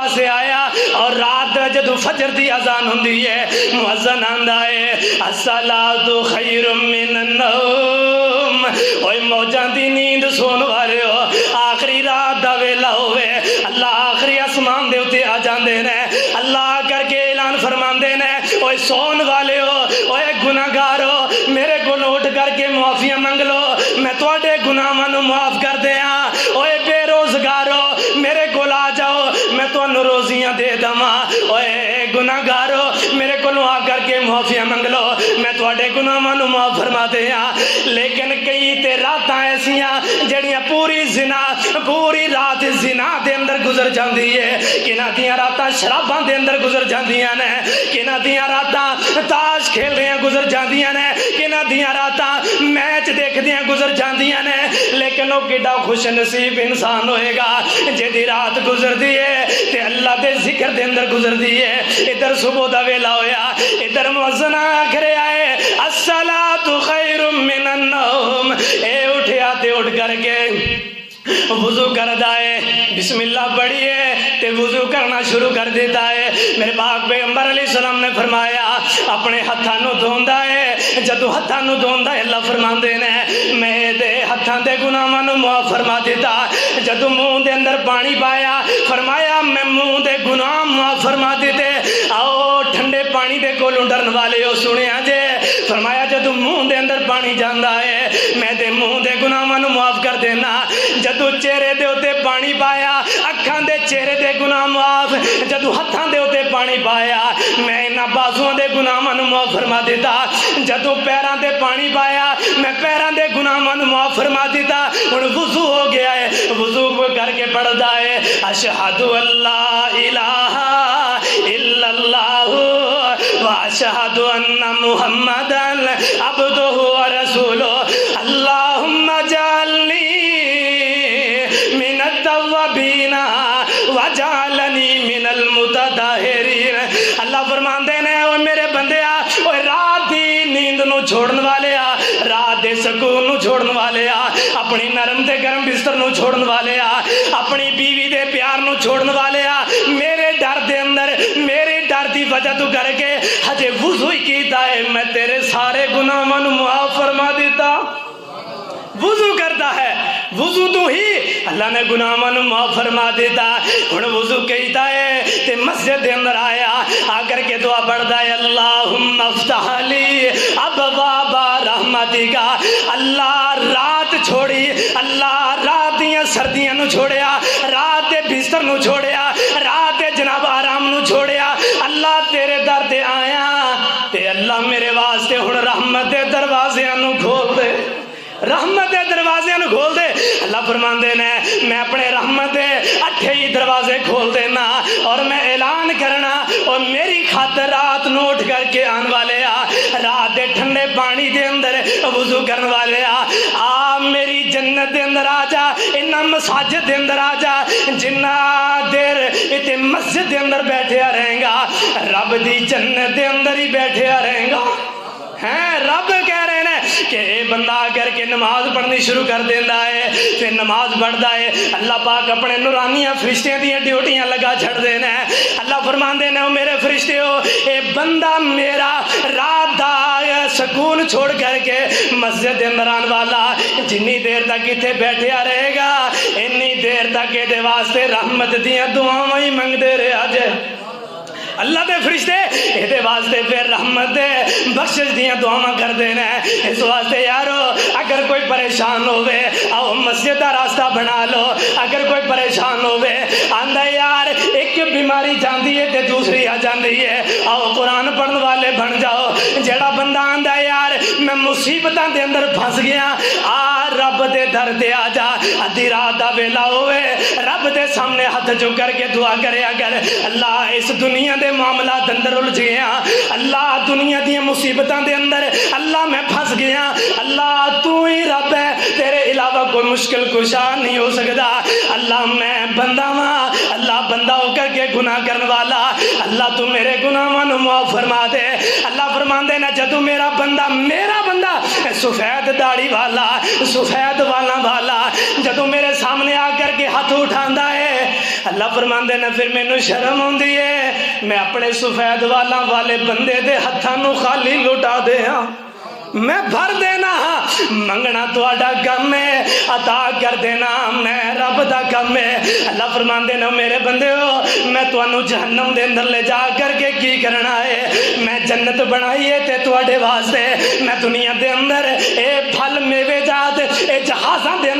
واسطے آیا اور رات جدو فجر دی اذان ہوندی ہے مؤذن آندا ہے الصلاۃ خیر من النوم، اوے موجاں دی نیند سون والے ہو آخری رات دا ویلا ہوئے اللہ آخری آسمان دے اتے آ جاندے نے اللہ کر کے اعلان فرماندے نے اوے سون والے ہو اوے گناہگار ہو میرے کول اٹھ کر کے معافیاں منگ لو میں تواڈے گناہاں نو معاف کر دیاں، اوے بے روزگار ہو میرے کول آ جاؤ میں تانوں روزیاں دے دواں، اوے گناہگار ہو میرے کول آ کر کے معافیاں منگ لو میں تواڈے گناہاں نو معاف فرما دیاں۔ لیکن کئی تے راتاں ایسیاں جڑیاں پوری رات زنا دے اندر گزر جاندی ہے، کنہاں دیاں راتاں شراباں دے اندر گزر جاندیاں نے، کنہاں دیاں راتاں تاش کھیلدیاں گزر جاندیاں نے، کنہاں دیاں راتاں میچ دیکھدیاں گزر جاندیاں نے، لیکن وہ کیڈا خوش نصیب انسان ہوئے گا جدی رات گزردی ہے تے اللہ دے ذکر دے اندر گزردی ہے۔ ادھر صبح دا ویلا ہویا ادھر مؤذن آخر آئے الصلاۃ خیر من النوم، اے اٹھیا تے اٹھ کر کے وضو کردا ہے بسم اللہ پڑھیے تے وضو کرنا شروع کر دیتا ہے۔ میرے پاک پیغمبر علیہ السلام نے فرمایا اپنے ہتھاں نو دھوندا ہے، جدو ہتھاں نو دھوندا ہے اللہ فرماندے نے میں دے ہتھاں دے گناہاں نو معاف فرما دیتا، جدو منہ دے اندر پانی پایا فرمایا میں منہ دے گناہ معاف فرما دیتے۔ آؤ ٹھنڈے پانی دے کولوں ڈرن والے ہو سنیا جے فرمایا جدو منہ دے اندر پانی جاندا ہے میں دے منہ دے گناہاں نو معاف کر دینا، جدو چہرے دے اتے پانی پایا اکھاں دے چہرے دے گناہ معاف، جدو ہتھاں دے اتے پانی پایا میں انہاں بازواں دے گناہاں نو معاف فرما دیتا، جدو پیراں دے پانی پایا میں پیراں دے گناہاں نو معاف فرما دیتا۔ ہن وضو ہو گیا ہے، وضو کر کے پڑھدا ہے اشہد اللہ الہ الا اللہ واشہد ان محمدا عبدہ ورسولہ اللہم اجعلنی من التوابین وجعلنی من المتطہرین۔ اللہ فرماندے نے اوہ میرے بندیا اوہ رات دی نیند نو چھوڑن والے آ، رات دے سکون نو چھوڑن والے آ، اپنی نرم تے گرم بستر نو چھوڑن والے آ، اپنی بیوی دے پیار نو چھوڑن والے آ، میرے ڈر دے اندر میرے ڈر دی وجہ تو کر کے ہجے وضو ہی کیتا ہے میں تیرے سارے گناہاں نو معاف فرما دیتا۔ وضو کرتا ہے وضو تو ہی اللہ نے گناہاں نو معاف فرما دیتا۔ ہن وضو کیتا ہے تے مسجد دے اندر آیا آ کر کے دعا پڑھدا ہے اللہم افتح لی ابواب رحمتک، اللہ رات چھوڑی اللہ رات دیاں سردیاں نو چھوڑیا، رات دے بستر نو چھوڑیا، رات دے جناب آرام نو چھوڑیا، اللہ تیرے در تے آیا تے اللہ میرے واسطے ہن رحمت دے دروازیاں نو کھول دے، رحمت دے دروازے نو کھول دے۔ اللہ فرماندے نے میں اپنے رحمت دے 8 دروازے کھول دینا اور میں اعلان کرنا اور میری خاطر رات نو اٹھ کر کے آن والے آ، رات دے ٹھنڈے پانی دے اندر وضو کرن والے آ میری جنت دے اندر آ جا، انہاں مساجد دے اندر آ جا، جنہ دیر اتے مسجد دے اندر بیٹھیا رہیں گا رب دی جنت دے اندر ہی بیٹھیا رہیں گا۔ ہیں رب کہہ رہے ہیں کہ اے بندہ کر کے نماز پڑھنی شروع کر دینا ہے پھر نماز پڑھتا ہے اللہ پاک اپنے نورانیاں فرشتیاں دیاں ڈیوٹیاں لگا چھڑ دینا ہے۔ اللہ فرماندے نے میرے فرشتے ہو اے بندہ میرا رات دا سکون چھوڑ کر کے مسجد دے اندر آن والا جنی دیر تک اتنے بیٹھیا رہے گا انی دیر تک یہ واسطے رحمت دیاں دعاواں ہی منگتے رہا جائے۔ اللہ دے فرشتے یہ واسطے پھر رحمت دے بخشش دیاں دعاواں کر دینا ہے۔ اس واسطے یارو اگر کوئی پریشان ہوئے آؤ مسجد کا راستہ بنا لو، اگر کوئی پریشان ہوئے آندہ یار ایک بیماری جاندی ہے تے دوسری آ جاندی ہے آؤ قرآن پڑھن والے بن جاؤ۔ جیڑا بندہ آندہ یار میں مصیبتاں دے اندر پھنس گیا آ رب دے در دے آ جا، ادھی رات دا ویلا ہوئے رب دے سامنے ہاتھ جو کر کے دعا کرے اگر اللہ اس دنیا دے معاملات اندر الجھ گیا، اللہ دنیا دی مصیبتاں دے اندر اللہ میں پھنس گیا، اللہ تو ہی رب ہے تیرے علاوہ کوئی مشکل کشا نہیں ہو سکتا، اللہ میں بندہ ماں اللہ بندہ ہو کر کے گناہ کرنے والا اللہ تو میرے گناہاں نو معاف فرما دے۔ اللہ فرماندے نا جدو میرا بندہ سفید داڑھی والا سفید والا جدو میرے سامنے آ کر کے ہاتھ اٹھاندا ہے اللہ فرماندے نے پھر مینوں شرم ہوندی ہے میں اپنے سفید والاں والے بندے دے ہتھاں نوں خالی لٹا دیاں میں بھر دینا منگنا تہاڈا کم ہے عطا کر دینا میں رب دا کم ہے اللہ فرماندے نے میرے بندے ہو میں تانوں جہنم دے اندر لے جا کر کے کی کرنا ہے میں جنت بنائی ہے تے تہاڈے واسطے میں دنیا دے اندر اے پھل میوے جات اے جہازاں دے اندر